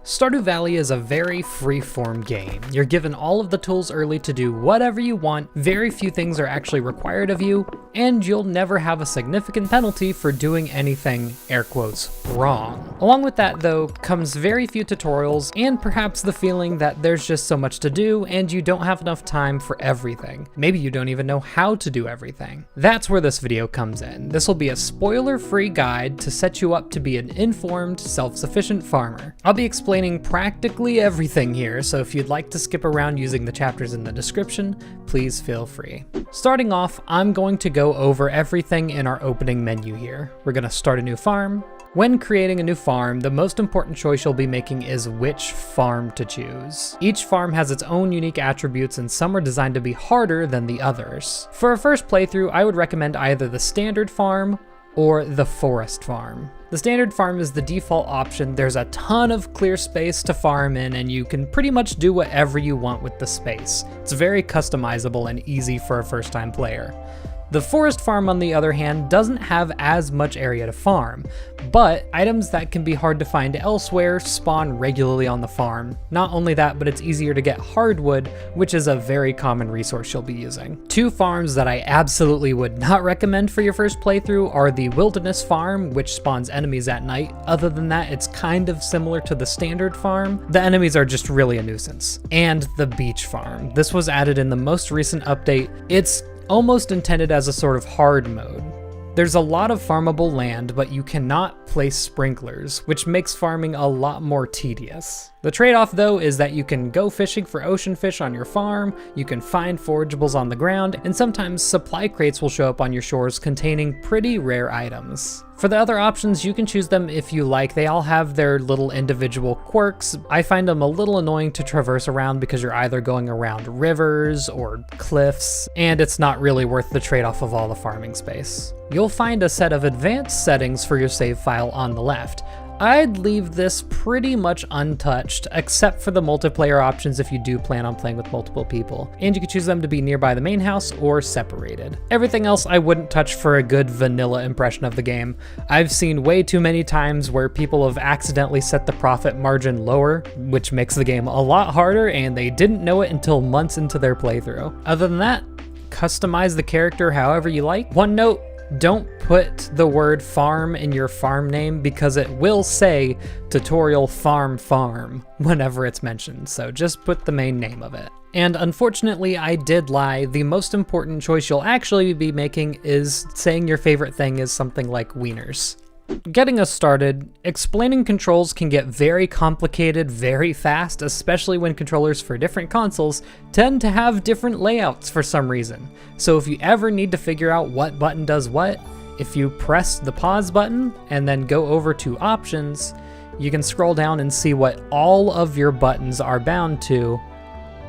Stardew Valley is a very free-form game. You're given all of the tools early to do whatever you want, very few things are actually required of you, and you'll never have a significant penalty for doing anything, air quotes, wrong. Along with that though, comes very few tutorials, and perhaps the feeling that there's just so much to do and you don't have enough time for everything. Maybe you don't even know how to do everything. That's where this video comes in. This will be a spoiler-free guide to set you up to be an informed, self-sufficient farmer. I'll be explaining practically everything here, so if you'd like to skip around using the chapters in the description, please feel free. Starting off, I'm going to go over everything in our opening menu here. We're going to start a new farm. When creating a new farm, the most important choice you'll be making is which farm to choose. Each farm has its own unique attributes and some are designed to be harder than the others. For a first playthrough, I would recommend either the standard farm or the forest farm. The standard farm is the default option. There's a ton of clear space to farm in and you can pretty much do whatever you want with the space. It's very customizable and easy for a first-time player. The forest farm, on the other hand, doesn't have as much area to farm, but items that can be hard to find elsewhere spawn regularly on the farm. Not only that, but it's easier to get hardwood, which is a very common resource you'll be using. Two farms that I absolutely would not recommend for your first playthrough are the wilderness farm, which spawns enemies at night. Other than that, it's kind of similar to the standard farm. The enemies are just really a nuisance. And the beach farm. This was added in the most recent update. It's almost intended as a sort of hard mode. There's a lot of farmable land, but you cannot place sprinklers, which makes farming a lot more tedious. The trade-off though is that you can go fishing for ocean fish on your farm, you can find forageables on the ground, and sometimes supply crates will show up on your shores containing pretty rare items. For the other options, you can choose them if you like. They all have their little individual quirks. I find them a little annoying to traverse around because you're either going around rivers or cliffs, and it's not really worth the trade-off of all the farming space. You'll find a set of advanced settings for your save file on the left. I'd leave this pretty much untouched, except for the multiplayer options if you do plan on playing with multiple people. And you can choose them to be nearby the main house or separated. Everything else I wouldn't touch for a good vanilla impression of the game. I've seen way too many times where people have accidentally set the profit margin lower, which makes the game a lot harder, and they didn't know it until months into their playthrough. Other than that, customize the character however you like. One note, don't put the word farm in your farm name because it will say tutorial farm whenever it's mentioned, so just put the main name of it. And unfortunately, I did lie. The most important choice you'll actually be making is saying your favorite thing is something like wieners. Getting us started, explaining controls can get very complicated very fast, especially when controllers for different consoles tend to have different layouts for some reason. So if you ever need to figure out what button does what, if you press the pause button and then go over to options, you can scroll down and see what all of your buttons are bound to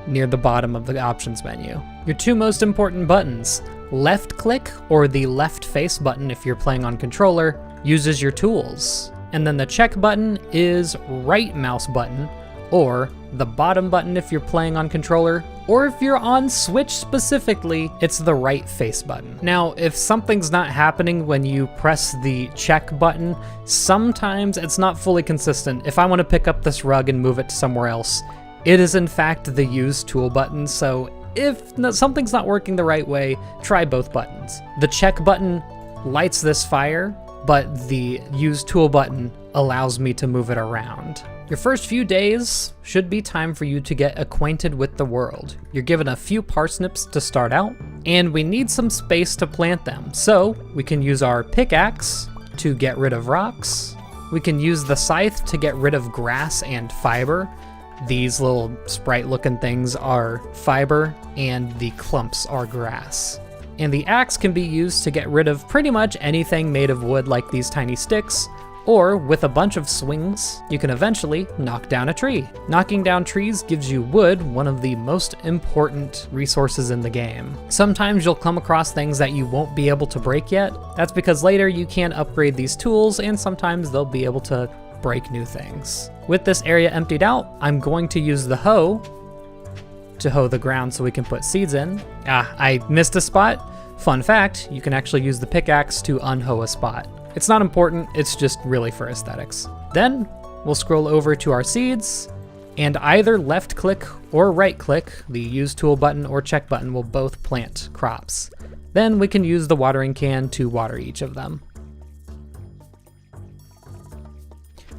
near the bottom of the options menu. Your two most important buttons, left click or the left face button if you're playing on controller, uses your tools. And then the check button is right mouse button, or the bottom button if you're playing on controller, or if you're on Switch specifically, it's the right face button. Now, if something's not happening when you press the check button, sometimes it's not fully consistent. If I want to pick up this rug and move it to somewhere else, it is in fact the use tool button, so if something's not working the right way, try both buttons. The check button lights this fire, but the use tool button allows me to move it around. Your first few days should be time for you to get acquainted with the world. You're given a few parsnips to start out, and we need some space to plant them. So we can use our pickaxe to get rid of rocks. We can use the scythe to get rid of grass and fiber. These little sprite looking things are fiber, and the clumps are grass. And the axe can be used to get rid of pretty much anything made of wood like these tiny sticks, or with a bunch of swings, you can eventually knock down a tree. Knocking down trees gives you wood, one of the most important resources in the game. Sometimes you'll come across things that you won't be able to break yet. That's because later you can upgrade these tools, and sometimes they'll be able to break new things. With this area emptied out, I'm going to use the hoe to hoe the ground so we can put seeds in. I missed a spot. Fun fact, you can actually use the pickaxe to unhoe a spot. It's not important, it's just really for aesthetics. Then we'll scroll over to our seeds, and either left click or right click, the use tool button or check button will both plant crops. Then we can use the watering can to water each of them.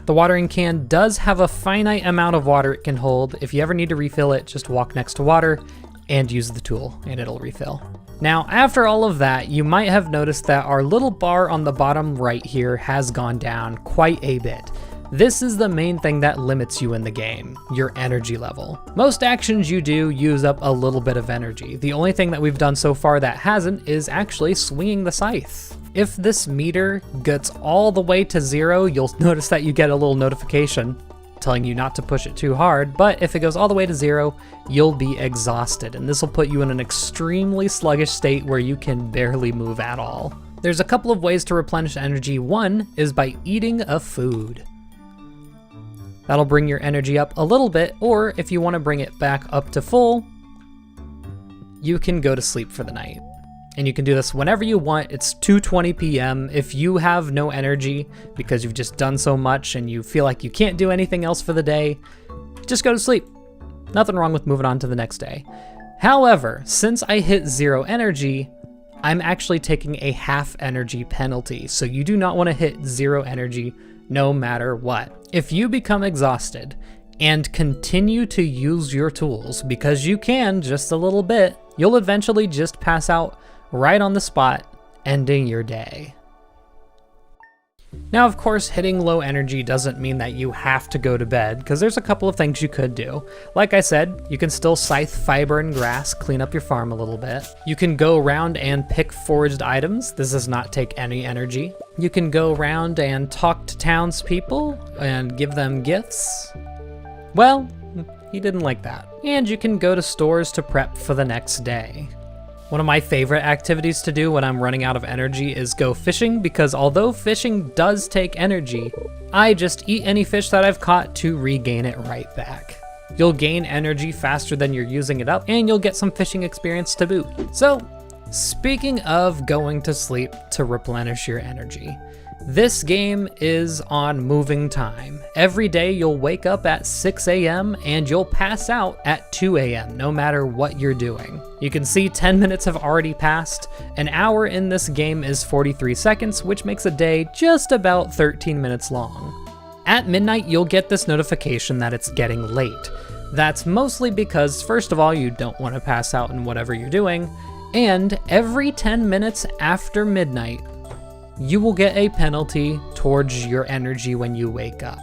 The watering can does have a finite amount of water it can hold. If you ever need to refill it, just walk next to water and use the tool and it'll refill. Now, after all of that, you might have noticed that our little bar on the bottom right here has gone down quite a bit. This is the main thing that limits you in the game, your energy level. Most actions you do use up a little bit of energy. The only thing that we've done so far that hasn't is actually swinging the scythe. If this meter gets all the way to 0, you'll notice that you get a little notification telling you not to push it too hard, but if it goes all the way to 0, you'll be exhausted, and this will put you in an extremely sluggish state where you can barely move at all. There's a couple of ways to replenish energy. One is by eating a food. That'll bring your energy up a little bit, or if you want to bring it back up to full, you can go to sleep for the night. And you can do this whenever you want. It's 2:20 p.m. If you have no energy because you've just done so much and you feel like you can't do anything else for the day, just go to sleep. Nothing wrong with moving on to the next day. However, since I hit 0 energy, I'm actually taking a half energy penalty. So you do not want to hit 0 energy no matter what. If you become exhausted and continue to use your tools, because you can just a little bit, you'll eventually just pass out right on the spot, ending your day. Now, of course, hitting low energy doesn't mean that you have to go to bed, because there's a couple of things you could do. Like I said, you can still scythe fiber and grass, clean up your farm a little bit. You can go around and pick foraged items. This does not take any energy. You can go around and talk to townspeople and give them gifts. Well, he didn't like that. And you can go to stores to prep for the next day. One of my favorite activities to do when I'm running out of energy is go fishing, because although fishing does take energy, I just eat any fish that I've caught to regain it right back. You'll gain energy faster than you're using it up, and you'll get some fishing experience to boot. So, speaking of going to sleep to replenish your energy, this game is on moving time. Every day you'll wake up at 6 a.m. and you'll pass out at 2 a.m. no matter what you're doing. You can see 10 minutes have already passed. An hour in this game is 43 seconds, which makes a day just about 13 minutes long. At midnight, you'll get this notification that it's getting late. That's mostly because, first of all, you don't want to pass out in whatever you're doing, and every 10 minutes after midnight, you will get a penalty towards your energy when you wake up.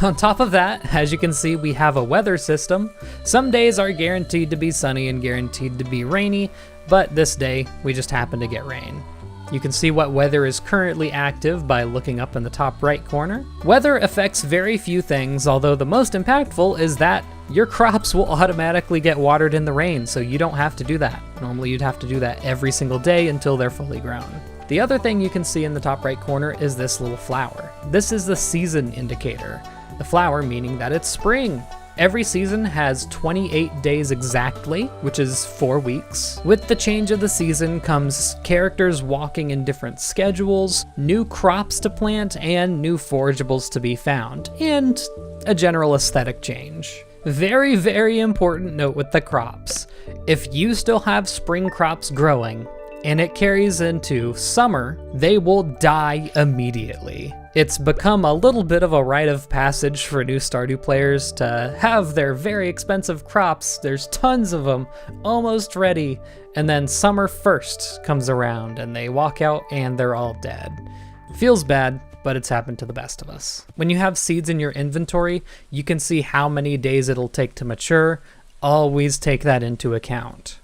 On top of that, as you can see, we have a weather system. Some days are guaranteed to be sunny and guaranteed to be rainy, but this day we just happen to get rain. You can see what weather is currently active by looking up in the top right corner. Weather affects very few things, although the most impactful is that your crops will automatically get watered in the rain, so you don't have to do that. Normally you'd have to do that every single day until they're fully grown. The other thing you can see in the top right corner is this little flower. This is the season indicator. The flower meaning that it's spring. Every season has 28 days exactly, which is 4 weeks. With the change of the season comes characters walking in different schedules, new crops to plant, and new forageables to be found, and a general aesthetic change. Very, very important note with the crops. If you still have spring crops growing, and it carries into summer, they will die immediately. It's become a little bit of a rite of passage for new Stardew players to have their very expensive crops, there's tons of them, almost ready, and then summer 1st comes around and they walk out and they're all dead. Feels bad, but it's happened to the best of us. When you have seeds in your inventory, you can see how many days it'll take to mature. Always take that into account.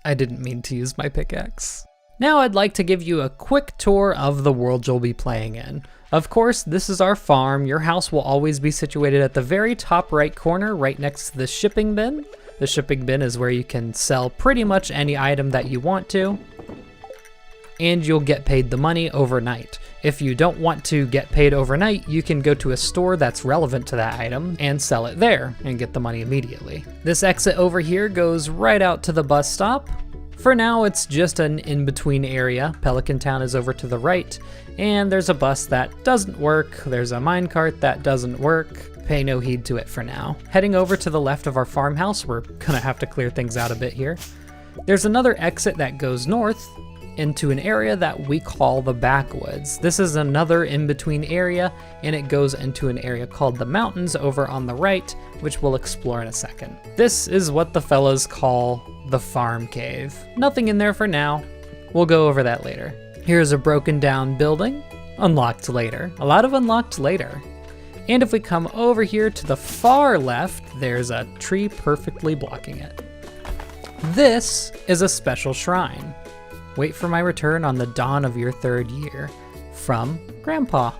I didn't mean to use my pickaxe. Now I'd like to give you a quick tour of the world you'll be playing in. Of course, this is our farm. Your house will always be situated at the very top right corner, right next to the shipping bin. The shipping bin is where you can sell pretty much any item that you want to, and you'll get paid the money overnight. If you don't want to get paid overnight, you can go to a store that's relevant to that item and sell it there and get the money immediately. This exit over here goes right out to the bus stop. For now, it's just an in-between area. Pelican Town is over to the right, and there's a bus that doesn't work. There's a minecart that doesn't work. Pay no heed to it for now. Heading over to the left of our farmhouse, we're gonna have to clear things out a bit here. There's another exit that goes north into an area that we call the backwoods. This is another in-between area, and it goes into an area called the mountains over on the right, which we'll explore in a second. This is what the fellas call the farm cave. Nothing in there for now. We'll go over that later. Here's a broken down building. Unlocked later. A lot of unlocked later. And if we come over here to the far left, there's a tree perfectly blocking it. This is a special shrine. Wait for my return on the dawn of your 3rd year. From Grandpa,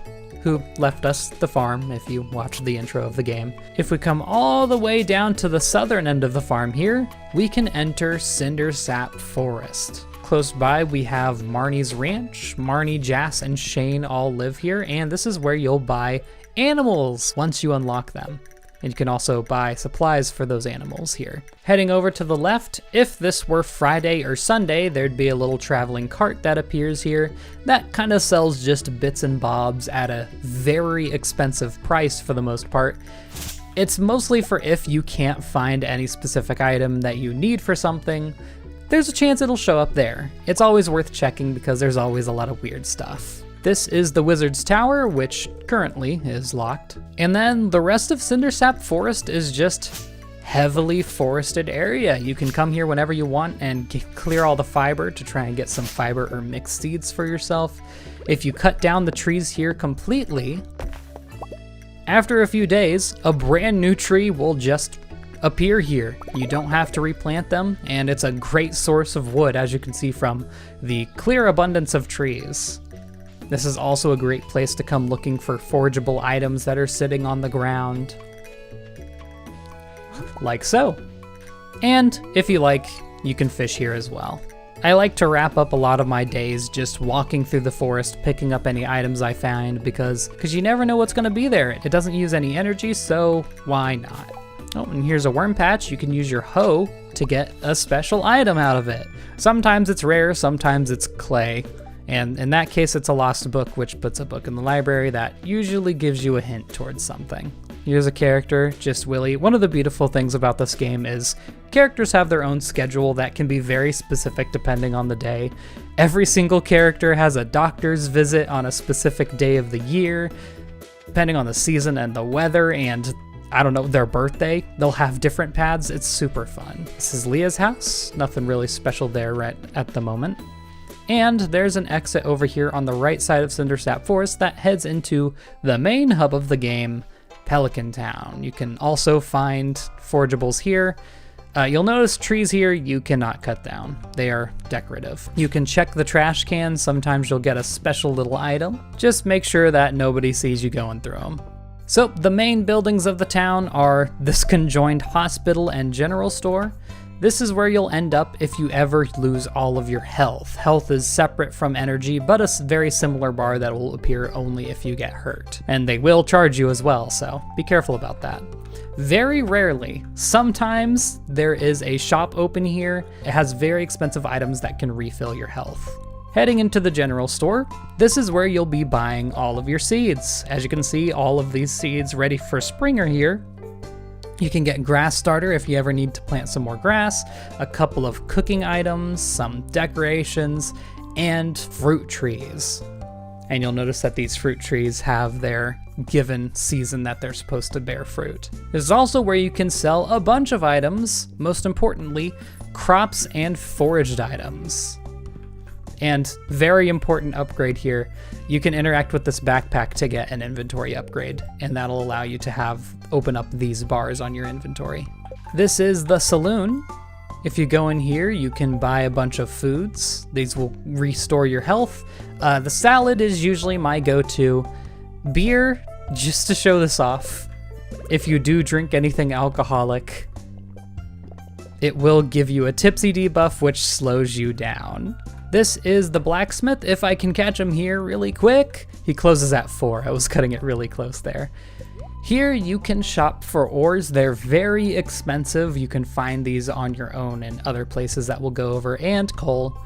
who left us the farm if you watched the intro of the game. If we come all the way down to the southern end of the farm here, we can enter Cindersap Forest. Close by, we have Marnie's Ranch. Marnie, Jas, and Shane all live here, and this is where you'll buy animals once you unlock them. And you can also buy supplies for those animals here. Heading over to the left, if this were Friday or Sunday, there'd be a little traveling cart that appears here that kind of sells just bits and bobs at a very expensive price for the most part. It's mostly for if you can't find any specific item that you need for something, there's a chance it'll show up there. It's always worth checking because there's always a lot of weird stuff. This is the Wizard's Tower, which currently is locked. And then the rest of Cindersap Forest is just heavily forested area. You can come here whenever you want and clear all the fiber to try and get some fiber or mixed seeds for yourself. If you cut down the trees here completely, after a few days, a brand new tree will just appear here. You don't have to replant them, and it's a great source of wood, as you can see from the clear abundance of trees. This is also a great place to come looking for forageable items that are sitting on the ground. Like so. And if you like, you can fish here as well. I like to wrap up a lot of my days just walking through the forest, picking up any items I find, because you never know what's gonna be there. It doesn't use any energy, so why not? Oh, and here's a worm patch. You can use your hoe to get a special item out of it. Sometimes it's rare, sometimes it's clay. And in that case, it's a lost book, which puts a book in the library that usually gives you a hint towards something. Here's a character, just Willy. One of the beautiful things about this game is characters have their own schedule that can be very specific depending on the day. Every single character has a doctor's visit on a specific day of the year, depending on the season and the weather and, I don't know, their birthday. They'll have different pads. It's super fun. This is Leah's house. Nothing really special there right at the moment. And there's an exit over here on the right side of Cindersap Forest that heads into the main hub of the game, Pelican Town. You can also find forageables here. You'll notice trees here you cannot cut down. They are decorative. You can check the trash cans. Sometimes you'll get a special little item. Just make sure that nobody sees you going through them. So the main buildings of the town are this conjoined hospital and general store. This is where you'll end up if you ever lose all of your health. Health is separate from energy, but a very similar bar that will appear only if you get hurt. And they will charge you as well, so be careful about that. Very rarely, sometimes there is a shop open here. It has very expensive items that can refill your health. Heading into the general store, this is where you'll be buying all of your seeds. As you can see, all of these seeds ready for spring are here. You can get grass starter if you ever need to plant some more grass, a couple of cooking items, some decorations, and fruit trees. And you'll notice that these fruit trees have their given season that they're supposed to bear fruit. This is also where you can sell a bunch of items, most importantly, crops and foraged items. And very important upgrade here, you can interact with this backpack to get an inventory upgrade, and that'll allow you to open up these bars on your inventory. This is the saloon. If you go in here, you can buy a bunch of foods. These will restore your health. The salad is usually my go-to. Beer, just to show this off, if you do drink anything alcoholic, it will give you a tipsy debuff, which slows you down. This is the blacksmith, if I can catch him here really quick. He closes at 4, I was cutting it really close there. Here you can shop for ores, they're very expensive. You can find these on your own in other places that we'll go over, and coal.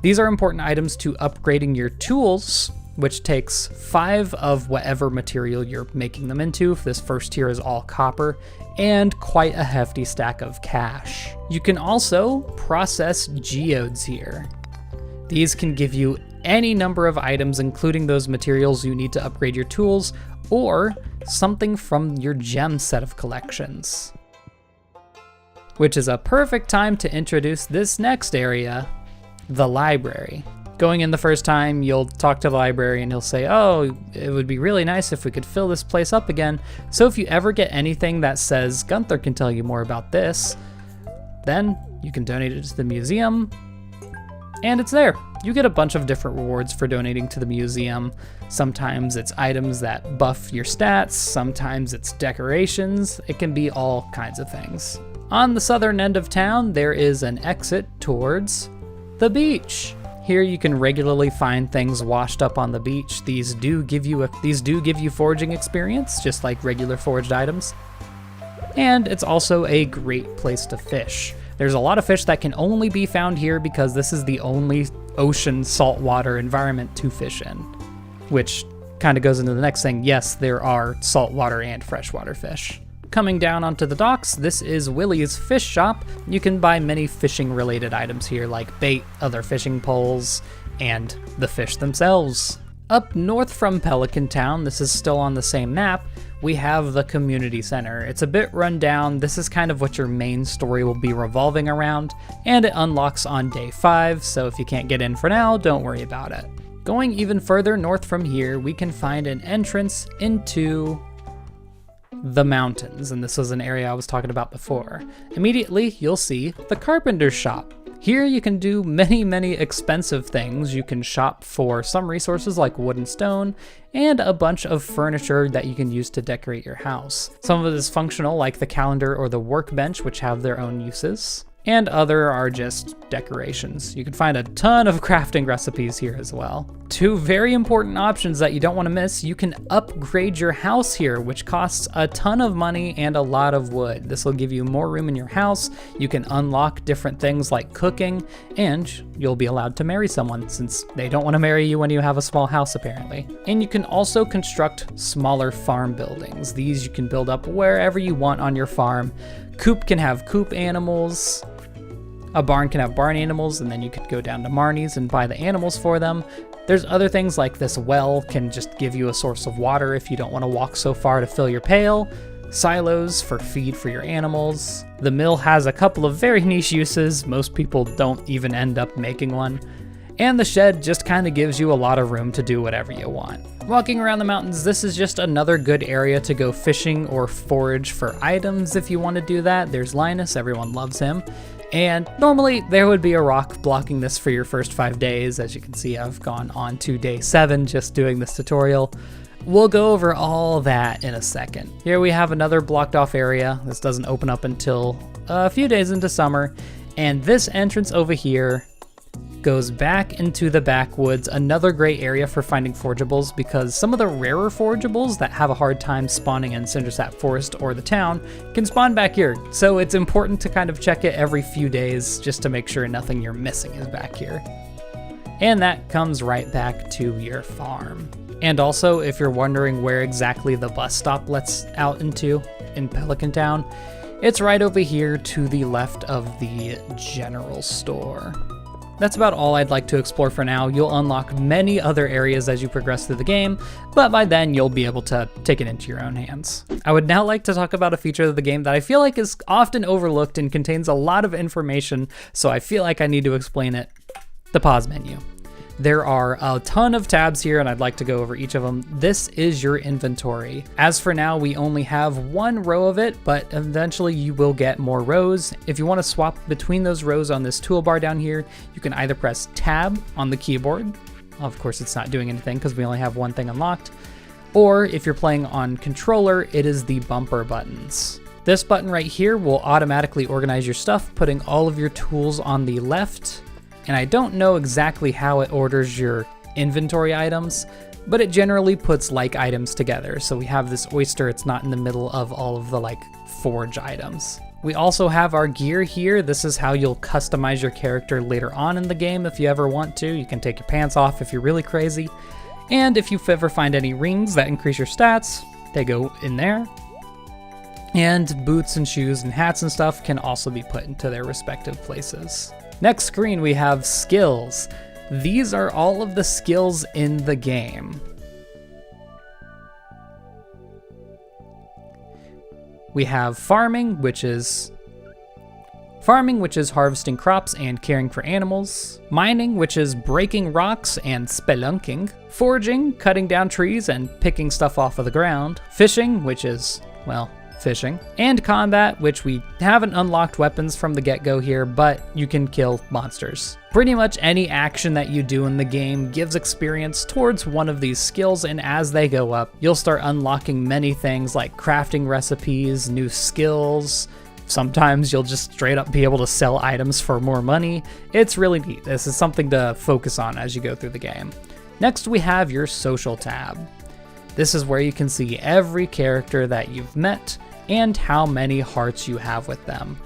These are important items to upgrading your tools, which takes 5 of whatever material you're making them into. This first tier is all copper, and quite a hefty stack of cash. You can also process geodes here. These can give you any number of items, including those materials you need to upgrade your tools, or something from your gem set of collections. Which is a perfect time to introduce this next area, the library. Going in the first time, you'll talk to the librarian, he'll say, oh, it would be really nice if we could fill this place up again. So if you ever get anything that says, Gunther can tell you more about this, then you can donate it to the museum, and it's there. You get a bunch of different rewards for donating to the museum. Sometimes it's items that buff your stats, sometimes it's decorations, it can be all kinds of things. On the southern end of town, there is an exit towards the beach. Here you can regularly find things washed up on the beach. These do give you foraging experience, just like regular foraged items. And it's also a great place to fish. There's a lot of fish that can only be found here because this is the only ocean saltwater environment to fish in, which kind of goes into the next thing. Yes, there are saltwater and freshwater fish. Coming down onto the docks, this is Willie's fish shop. You can buy many fishing related items here like bait, other fishing poles, and the fish themselves. Up north from Pelican Town, this is still on the same map, we have the community center. It's a bit run down. This is kind of what your main story will be revolving around, and it unlocks on day 5, so if you can't get in for now, don't worry about it. Going even further north from here, we can find an entrance into the mountains, and this was an area I was talking about before. Immediately, you'll see the carpenter's shop. Here you can do many expensive things. You can shop for some resources like wood and stone, and a bunch of furniture that you can use to decorate your house. Some of it is functional, like the calendar or the workbench, which have their own uses, and other are just decorations. You can find a ton of crafting recipes here as well. 2 very important options that you don't want to miss. You can upgrade your house here, which costs a ton of money and a lot of wood. This will give you more room in your house. You can unlock different things like cooking, and you'll be allowed to marry someone since they don't want to marry you when you have a small house apparently. And you can also construct smaller farm buildings. These you can build up wherever you want on your farm. Coop can have coop animals. A barn can have barn animals, and then you could go down to Marnie's and buy the animals for them. There's other things like this well can just give you a source of water if you don't want to walk so far to fill your pail. Silos for feed for your animals. The mill has a couple of very niche uses. Most people don't even end up making one. And the shed just kind of gives you a lot of room to do whatever you want. Walking around the mountains, this is just another good area to go fishing or forage for items if you want to do that. There's Linus, everyone loves him. And normally there would be a rock blocking this for your first 5 days. As you can see, I've gone on to day 7 just doing this tutorial. We'll go over all that in a second. Here we have another blocked off area. This doesn't open up until a few days into summer. And this entrance over here goes back into the backwoods, another great area for finding forageables because some of the rarer forageables that have a hard time spawning in Cindersap Forest or the town can spawn back here. So it's important to kind of check it every few days just to make sure nothing you're missing is back here. And that comes right back to your farm. And also, if you're wondering where exactly the bus stop lets out into in Pelican Town, it's right over here to the left of the general store. That's about all I'd like to explore for now. You'll unlock many other areas as you progress through the game, but by then you'll be able to take it into your own hands. I would now like to talk about a feature of the game that I feel like is often overlooked and contains a lot of information, so I feel like I need to explain it. The pause menu. There are a ton of tabs here and I'd like to go over each of them. This is your inventory. As for now, we only have 1 row of it, but eventually you will get more rows. If you want to swap between those rows on this toolbar down here, you can either press tab on the keyboard. Of course, it's not doing anything because we only have 1 thing unlocked. Or if you're playing on controller, it is the bumper buttons. This button right here will automatically organize your stuff, putting all of your tools on the left and I don't know exactly how it orders your inventory items, but it generally puts like items together. So we have this oyster, it's not in the middle of all of the like forge items. We also have our gear here. This is how you'll customize your character later on in the game if you ever want to. You can take your pants off if you're really crazy. And if you ever find any rings that increase your stats, they go in there. And boots and shoes and hats and stuff can also be put into their respective places. Next screen, we have skills. These are all of the skills in the game. We have farming, which is harvesting crops and caring for animals. Mining, which is breaking rocks and spelunking. Foraging, cutting down trees and picking stuff off of the ground. Fishing, which is, well, fishing. And combat, which we haven't unlocked weapons from the get-go here, but you can kill monsters. Pretty much any action that you do in the game gives experience towards one of these skills, and as they go up, you'll start unlocking many things like crafting recipes, new skills. Sometimes you'll just straight up be able to sell items for more money. It's really neat. This is something to focus on as you go through the game. Next, we have your social tab. This is where you can see every character that you've met and how many hearts you have with them.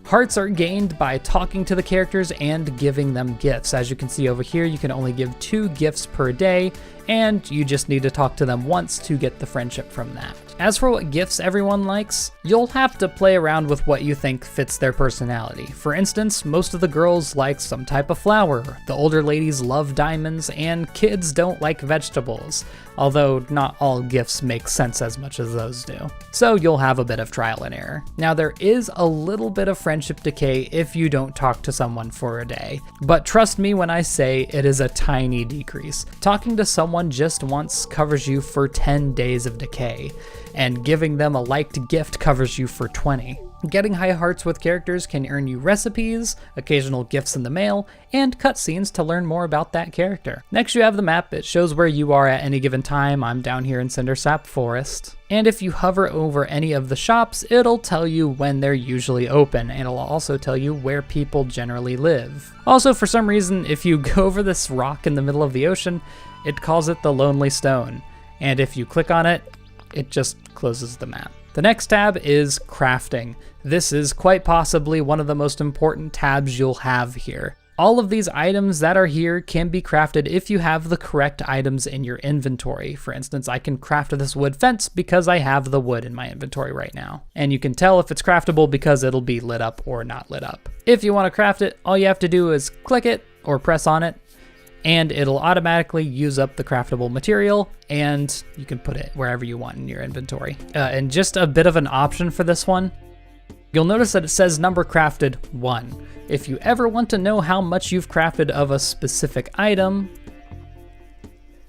Hearts are gained by talking to the characters and giving them gifts. As you can see over here, you can only give 2 gifts per day, and you just need to talk to them once to get the friendship from that. As for what gifts everyone likes, you'll have to play around with what you think fits their personality. For instance, most of the girls like some type of flower, the older ladies love diamonds, and kids don't like vegetables, although not all gifts make sense as much as those do. So you'll have a bit of trial and error. Now there is a little bit of friendship decay if you don't talk to someone for a day, but trust me when I say it is a tiny decrease. Talking to someone just once covers you for 10 days of decay, and giving them a liked gift covers you for 20. Getting high hearts with characters can earn you recipes, occasional gifts in the mail, and cutscenes to learn more about that character. Next you have the map. It shows where you are at any given time. I'm down here in Cindersap Forest. And if you hover over any of the shops, it'll tell you when they're usually open, and it'll also tell you where people generally live. Also, for some reason, if you go over this rock in the middle of the ocean, it calls it the Lonely Stone. And if you click on it, it just closes the map. The next tab is crafting. This is quite possibly one of the most important tabs you'll have here. All of these items that are here can be crafted if you have the correct items in your inventory. For instance, I can craft this wood fence because I have the wood in my inventory right now. And you can tell if it's craftable because it'll be lit up or not lit up. If you want to craft it, all you have to do is click it or press on it, and it'll automatically use up the craftable material, and you can put it wherever you want in your inventory. And just a bit of an option for this one, you'll notice that it says number crafted 1. If you ever want to know how much you've crafted of a specific item,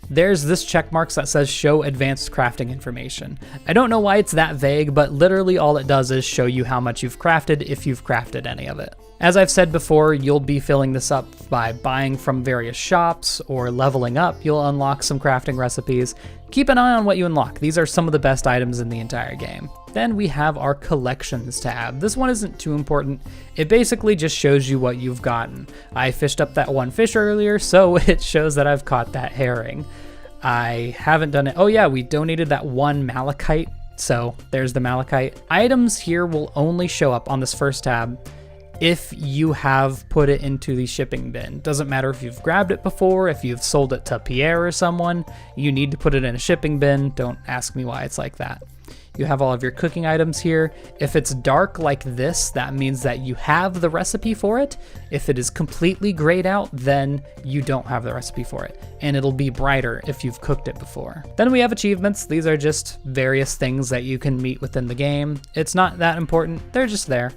there's this check marks that says show advanced crafting information. I don't know why it's that vague, but literally all it does is show you how much you've crafted if you've crafted any of it. As I've said before, you'll be filling this up by buying from various shops or leveling up. You'll unlock some crafting recipes. Keep an eye on what you unlock. These are some of the best items in the entire game. Then we have our collections tab. This one isn't too important. It basically just shows you what you've gotten. I fished up that one fish earlier, so it shows that I've caught that herring. I haven't done it. Oh yeah, we donated that one malachite, so there's the malachite. Items here will only show up on this first tab if you have put it into the shipping bin. Doesn't matter if you've grabbed it before, if you've sold it to Pierre or someone, you need to put it in a shipping bin. Don't ask me why it's like that. You have all of your cooking items here. If it's dark like this, that means that you have the recipe for it. If it is completely grayed out, then you don't have the recipe for it. And it'll be brighter if you've cooked it before. Then we have achievements. These are just various things that you can meet within the game. It's not that important, they're just there.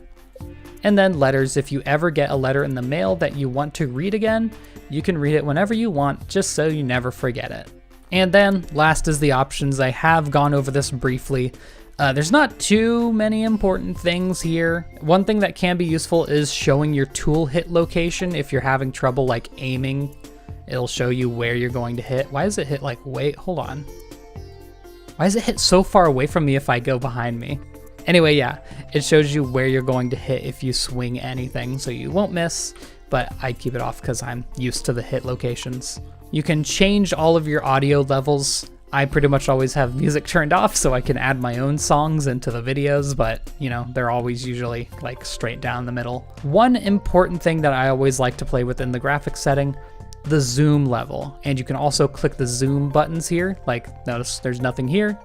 And then letters. If you ever get a letter in the mail that you want to read again, you can read it whenever you want, just so you never forget it. And then last is the options. I have gone over this briefly. There's not too many important things here. One thing that can be useful is showing your tool hit location. If you're having trouble like aiming, it'll show you where you're going to hit. Why does it hit like, wait, hold on. Why does it hit so far away from me if I go behind me? Anyway, yeah, it shows you where you're going to hit if you swing anything, so you won't miss. but I keep it off because I'm used to the hit locations. You can change all of your audio levels. I pretty much always have music turned off so I can add my own songs into the videos, but you know, they're always usually like straight down the middle. One important thing that I always like to play within the graphics setting, the zoom level. And you can also click the zoom buttons here. Like notice there's nothing here.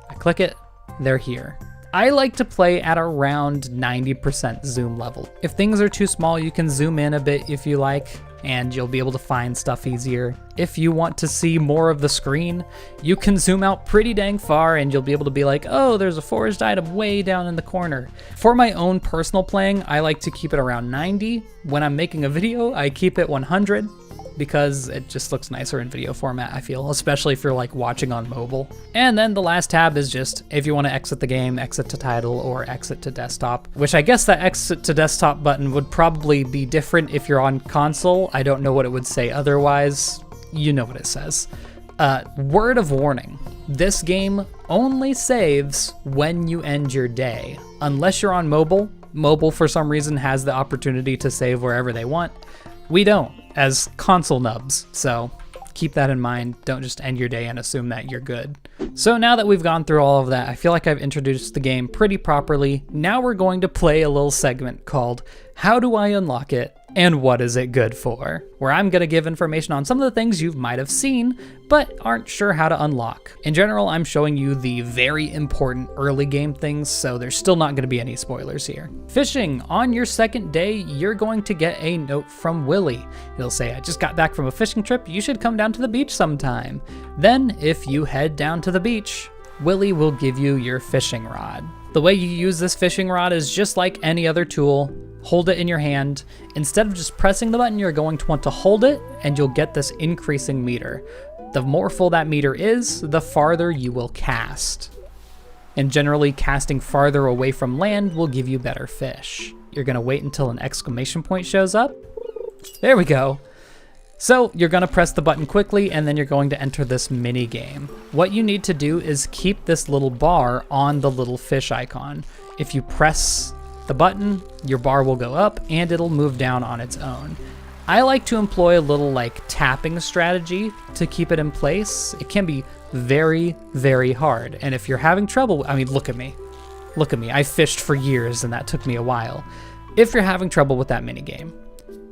I click it, they're here. I like to play at around 90% zoom level. If things are too small, you can zoom in a bit if you like, and you'll be able to find stuff easier. If you want to see more of the screen, you can zoom out pretty dang far and you'll be able to be like, oh, there's a forest item way down in the corner. For my own personal playing, I like to keep it around 90. When I'm making a video, I keep it 100. Because it just looks nicer in video format, I feel, especially if you're like watching on mobile. And then the last tab is just if you want to exit the game, exit to title or exit to desktop, which I guess that exit to desktop button would probably be different if you're on console. I don't know what it would say otherwise. You know what it says. Word of warning, this game only saves when you end your day. Unless you're on mobile. Mobile for some reason has the opportunity to save wherever they want. We don't, as console nubs, so keep that in mind. Don't just end your day and assume that you're good. So now that we've gone through all of that, I feel like I've introduced the game pretty properly. Now we're going to play a little segment called How Do I Unlock It and What Is It Good For? Where I'm going to give information on some of the things you might have seen, but aren't sure how to unlock. In general, I'm showing you the very important early game things, so there's still not going to be any spoilers here. Fishing. On your second day, you're going to get a note from Willie. He'll say, I just got back from a fishing trip, you should come down to the beach sometime. Then, if you head down to the beach, Willie will give you your fishing rod. The way you use this fishing rod is just like any other tool. Hold it in your hand. Instead of just pressing the button, you're going to want to hold it and you'll get this increasing meter. The more full that meter is, the farther you will cast. And generally, casting farther away from land will give you better fish. You're gonna wait until an exclamation point shows up. There we go. So you're gonna press the button quickly and then you're going to enter this mini game. What you need to do is keep this little bar on the little fish icon. If you press the button, your bar will go up and it'll move down on its own. I like to employ a little like tapping strategy to keep it in place. It can be very, very hard. And if you're having trouble, I mean, look at me. Look at me. I fished for years and that took me a while. If you're having trouble with that mini game,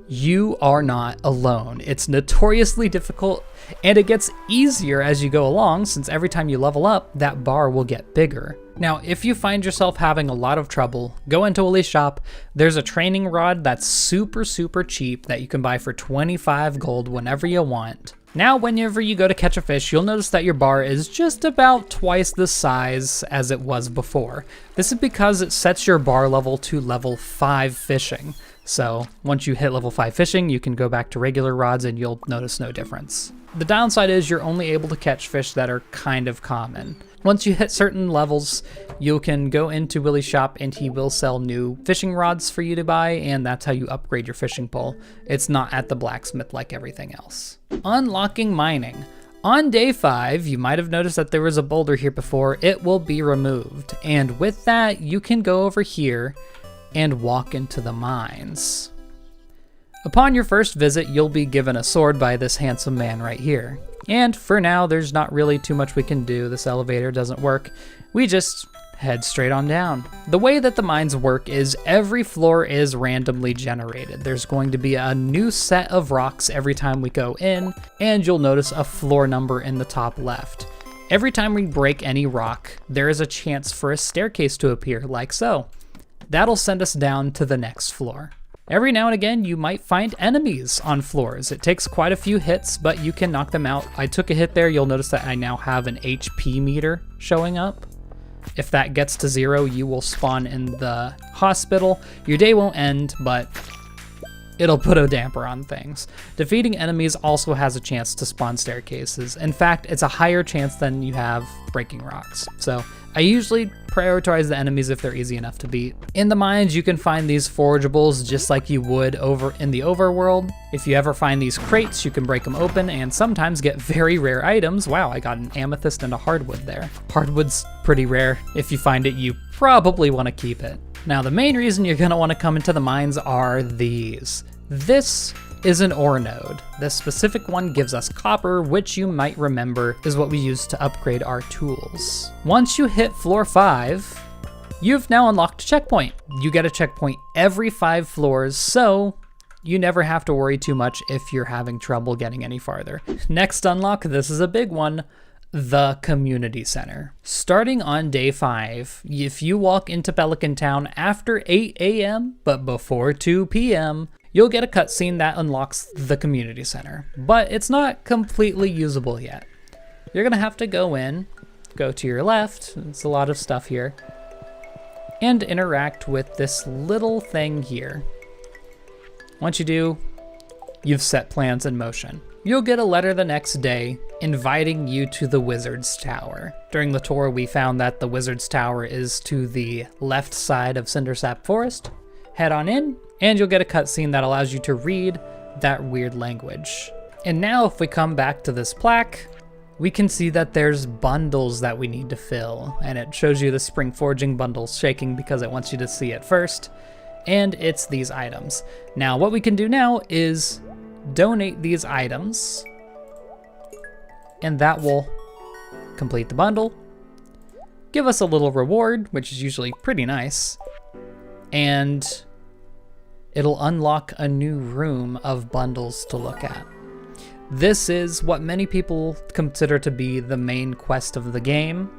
you are not alone. It's notoriously difficult and it gets easier as you go along since every time you level up, that bar will get bigger. Now, if you find yourself having a lot of trouble, go into Willie's shop. There's a training rod that's super, super cheap that you can buy for 25 gold whenever you want. Now, whenever you go to catch a fish, you'll notice that your bar is just about twice the size as it was before. This is because it sets your bar level to level 5 fishing. So once you hit level 5 fishing, you can go back to regular rods and you'll notice no difference. The downside is you're only able to catch fish that are kind of common. Once you hit certain levels, you can go into Willie's shop and he will sell new fishing rods for you to buy, and that's how you upgrade your fishing pole. It's not at the blacksmith like everything else. Unlocking mining. On day 5, you might have noticed that there was a boulder here before. It will be removed, and with that, you can go over here and walk into the mines. Upon your first visit, you'll be given a sword by this handsome man right here. And for now, there's not really too much we can do. This elevator doesn't work. We just head straight on down. The way that the mines work is every floor is randomly generated. There's going to be a new set of rocks every time we go in, and you'll notice a floor number in the top left. Every time we break any rock, there is a chance for a staircase to appear, like so. That'll send us down to the next floor. Every now and again, you might find enemies on floors. It takes quite a few hits, but you can knock them out. I took a hit there. You'll notice that I now have an HP meter showing up. If that gets to 0, you will spawn in the hospital. Your day won't end, but it'll put a damper on things. Defeating enemies also has a chance to spawn staircases. In fact, it's a higher chance than you have breaking rocks. So I usually prioritize the enemies if they're easy enough to beat. In the mines, you can find these forageables just like you would over in the overworld. If you ever find these crates, you can break them open and sometimes get very rare items. Wow, I got an amethyst and a hardwood there. Hardwood's pretty rare. If you find it, you probably want to keep it. Now, the main reason you're going to want to come into the mines are these. This is an ore node. This specific one gives us copper, which you might remember is what we use to upgrade our tools. Once you hit floor 5, you've now unlocked a checkpoint. You get a checkpoint every 5 floors, so you never have to worry too much if you're having trouble getting any farther. Next unlock, this is a big one, the community center. Starting on day 5, if you walk into Pelican Town after 8 a.m. but before 2 p.m., you'll get a cutscene that unlocks the community center, but it's not completely usable yet. You're gonna have to go in, go to your left, it's a lot of stuff here, and interact with this little thing here. Once you do, you've set plans in motion. You'll get a letter the next day inviting you to the Wizard's Tower. During the tour, we found that the Wizard's Tower is to the left side of Cindersap Forest. Head on in, and you'll get a cutscene that allows you to read that weird language. And now if we come back to this plaque, we can see that there's bundles that we need to fill, and it shows you the spring forging bundles shaking because it wants you to see it first, and it's these items. Now what we can do now is donate these items, and that will complete the bundle, give us a little reward, which is usually pretty nice, and it'll unlock a new room of bundles to look at. This is what many people consider to be the main quest of the game.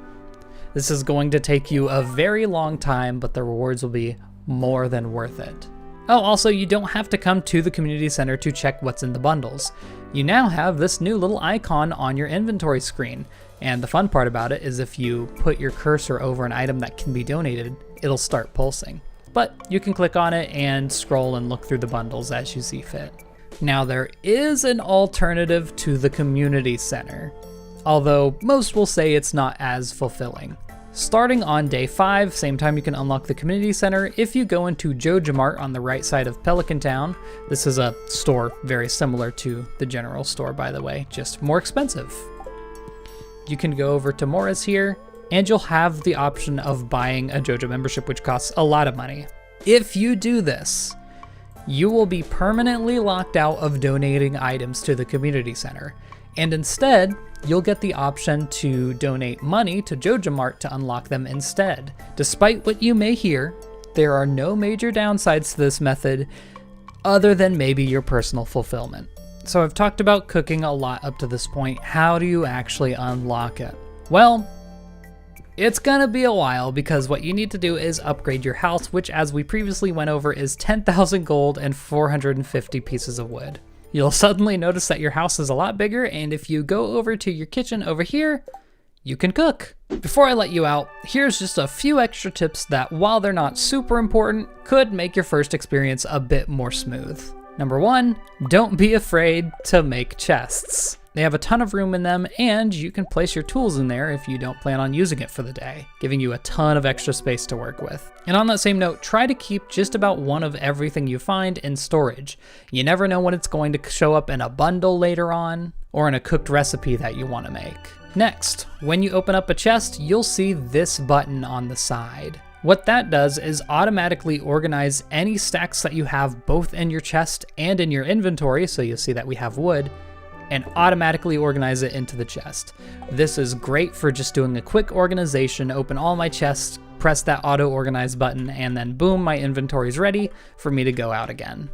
This is going to take you a very long time, but the rewards will be more than worth it. Oh, also, you don't have to come to the community center to check what's in the bundles. You now have this new little icon on your inventory screen. And the fun part about it is if you put your cursor over an item that can be donated, it'll start pulsing. But you can click on it and scroll and look through the bundles as you see fit. Now there is an alternative to the community center, although most will say it's not as fulfilling. Starting on day 5, same time you can unlock the community center, if you go into Joja Mart on the right side of Pelican Town. This is a store very similar to the general store, by the way, just more expensive. You can go over to Mora's here, and you'll have the option of buying a Joja membership, which costs a lot of money. If you do this, you will be permanently locked out of donating items to the community center, and instead, you'll get the option to donate money to Joja Mart to unlock them instead. Despite what you may hear, there are no major downsides to this method other than maybe your personal fulfillment. So I've talked about cooking a lot up to this point. How do you actually unlock it? Well, it's gonna be a while because what you need to do is upgrade your house, which as we previously went over is 10,000 gold and 450 pieces of wood. You'll suddenly notice that your house is a lot bigger, and if you go over to your kitchen over here, you can cook. Before I let you out, here's just a few extra tips that, while they're not super important, could make your first experience a bit more smooth. Number 1, don't be afraid to make chests. They have a ton of room in them, and you can place your tools in there if you don't plan on using it for the day, giving you a ton of extra space to work with. And on that same note, try to keep just about one of everything you find in storage. You never know when it's going to show up in a bundle later on, or in a cooked recipe that you want to make. Next, when you open up a chest, you'll see this button on the side. What that does is automatically organize any stacks that you have both in your chest and in your inventory, so you'll see that we have wood, and automatically organize it into the chest. This is great for just doing a quick organization, open all my chests, press that auto organize button, and then boom, my inventory's ready for me to go out again.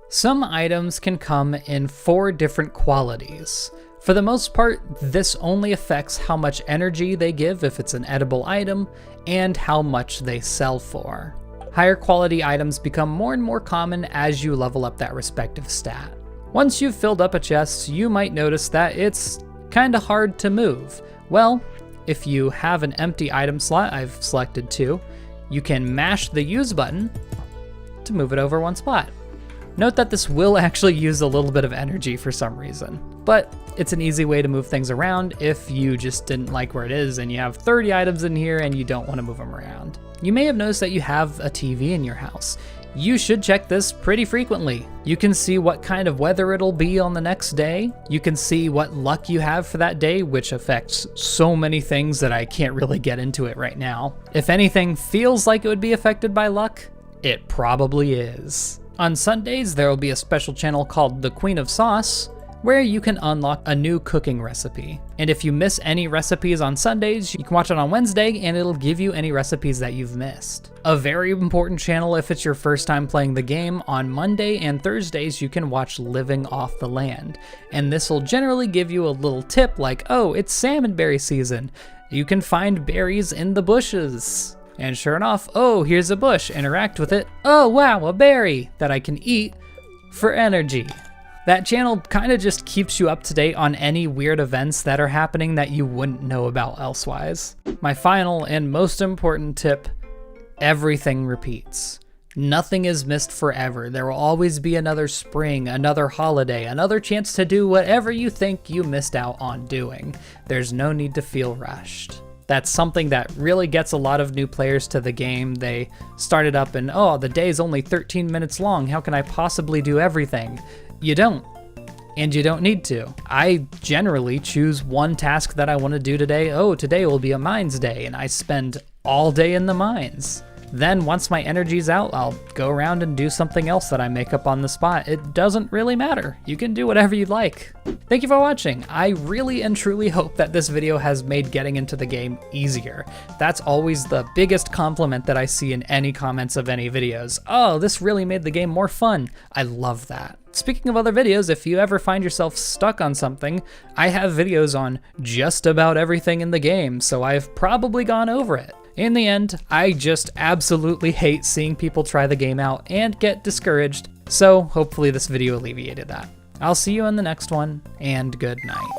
Some items can come in 4 different qualities. For the most part, this only affects how much energy they give if it's an edible item, and how much they sell for. Higher quality items become more and more common as you level up that respective stat. Once you've filled up a chest, you might notice that it's kinda hard to move. Well, if you have an empty item slot, I've selected 2, you can mash the use button to move it over 1 spot. Note that this will actually use a little bit of energy for some reason, but it's an easy way to move things around if you just didn't like where it is and you have 30 items in here and you don't want to move them around. You may have noticed that you have a TV in your house. You should check this pretty frequently. You can see what kind of weather it'll be on the next day. You can see what luck you have for that day, which affects so many things that I can't really get into it right now. If anything feels like it would be affected by luck, it probably is. On Sundays, there will be a special channel called The Queen of Sauce, where you can unlock a new cooking recipe. And if you miss any recipes on Sundays, you can watch it on Wednesday and it'll give you any recipes that you've missed. A very important channel if it's your first time playing the game, on Monday and Thursdays you can watch Living Off the Land. And this will generally give you a little tip like, oh, it's salmon berry season. You can find berries in the bushes. And sure enough, oh, here's a bush, interact with it. Oh wow, a berry that I can eat for energy. That channel kind of just keeps you up to date on any weird events that are happening that you wouldn't know about elsewise. My final and most important tip, everything repeats. Nothing is missed forever. There will always be another spring, another holiday, another chance to do whatever you think you missed out on doing. There's no need to feel rushed. That's something that really gets a lot of new players to the game. They started up and, oh, the day's only 13 minutes long. How can I possibly do everything? You don't, and you don't need to. I generally choose one task that I want to do today. Oh, today will be a mines day, and I spend all day in the mines. Then once my energy's out, I'll go around and do something else that I make up on the spot. It doesn't really matter. You can do whatever you'd like. Thank you for watching. I really and truly hope that this video has made getting into the game easier. That's always the biggest compliment that I see in any comments of any videos. Oh, this really made the game more fun. I love that. Speaking of other videos, if you ever find yourself stuck on something, I have videos on just about everything in the game, so I've probably gone over it. In the end, I just absolutely hate seeing people try the game out and get discouraged, so hopefully this video alleviated that. I'll see you in the next one, and good night.